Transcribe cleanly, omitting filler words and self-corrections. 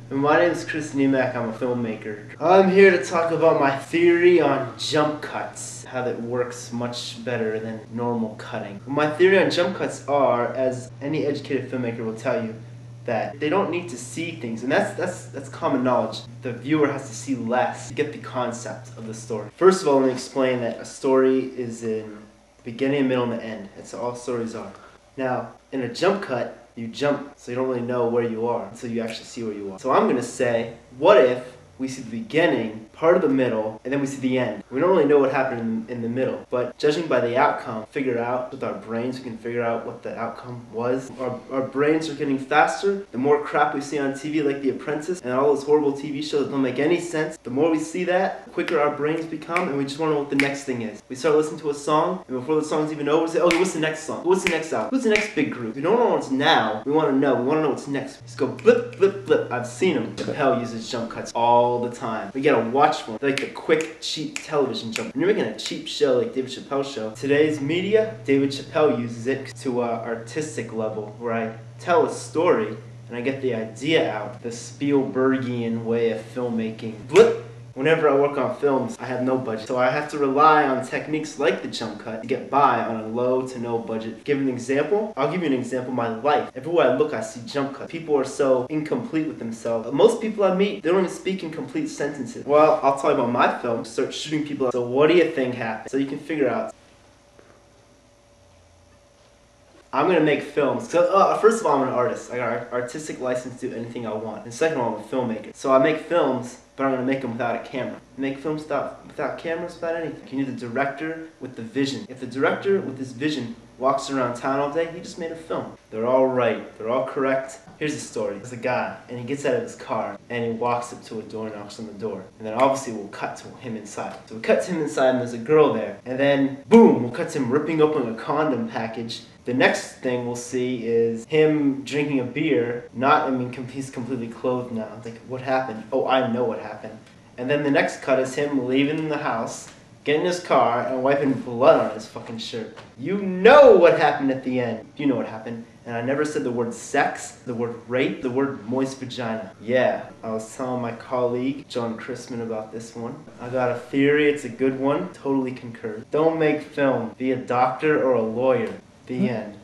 My name is Niemack. I'm a filmmaker. I'm here to talk about my theory on jump cuts, how that works much better than normal cutting. My theory on jump cuts are, as any educated filmmaker will tell you, that they don't need to see things, and that's common knowledge. The viewer has to see less to get the concept of the story. First of all, let me explain that a story is in beginning, middle, and the end. That's all stories are. Now, in a jump cut, you jump, so you don't really know where you are until you actually see where you are. So I'm going to say, what if we see the beginning, part of the middle, and then we see the end? We don't really know what happened in the middle, but judging by the outcome, figure out with our brains, we can figure out what the outcome was. Our brains are getting faster. The more crap we see on TV, like The Apprentice, and all those horrible TV shows that don't make any sense, the more we see that, the quicker our brains become, and we just want to know what the next thing is. We start listening to a song, and before the song's even over, we say, okay, what's the next song? What's the next album? What's the next big group? We don't know what's now, we want to know. We want to know what's next. Just go blip, blip, blip. I've seen them. Chappelle uses jump cuts all the time. We gotta watch for them. They're like the quick, cheap television jump. When you're making a cheap show like David Chappelle's show, today's media, David Chappelle uses it to an artistic level where I tell a story and I get the idea out, the Spielbergian way of filmmaking. Blip! Whenever I work on films, I have no budget, so I have to rely on techniques like the jump cut to get by on a low to no budget. Give an example? I'll give you an example of my life. Everywhere I look, I see jump cuts. People are so incomplete with themselves. Most people I meet, they don't even speak in complete sentences. Well, I'll tell you about my film. Start shooting people up. So what do you think happened? So you can figure out. I'm gonna make films. So, first of all, I'm an artist. I got an artistic license to do anything I want. And second of all, I'm a filmmaker. So I make films, but I'm gonna make them without a camera. Make films without cameras, without anything. You need the director with the vision. If the director with his vision walks around town all day, he just made a film. They're all right. They're all correct. Here's the story. There's a guy, and he gets out of his car, and he walks up to a door, knocks on the door. And then obviously we'll cut to him inside. So we cut to him inside, and there's a girl there. And then, boom, we'll cut to him ripping open a condom package. The next thing we'll see is him drinking a beer. He's completely clothed now. It's like, what happened? Oh, I know what happened. And then the next cut is him leaving the house, getting in his car, and wiping blood on his fucking shirt. You know what happened at the end. You know what happened. And I never said the word sex, the word rape, the word moist vagina. Yeah, I was telling my colleague, John Chrisman, about this one. I got a theory, it's a good one, totally concur. Don't make film. Be a doctor or a lawyer. The end.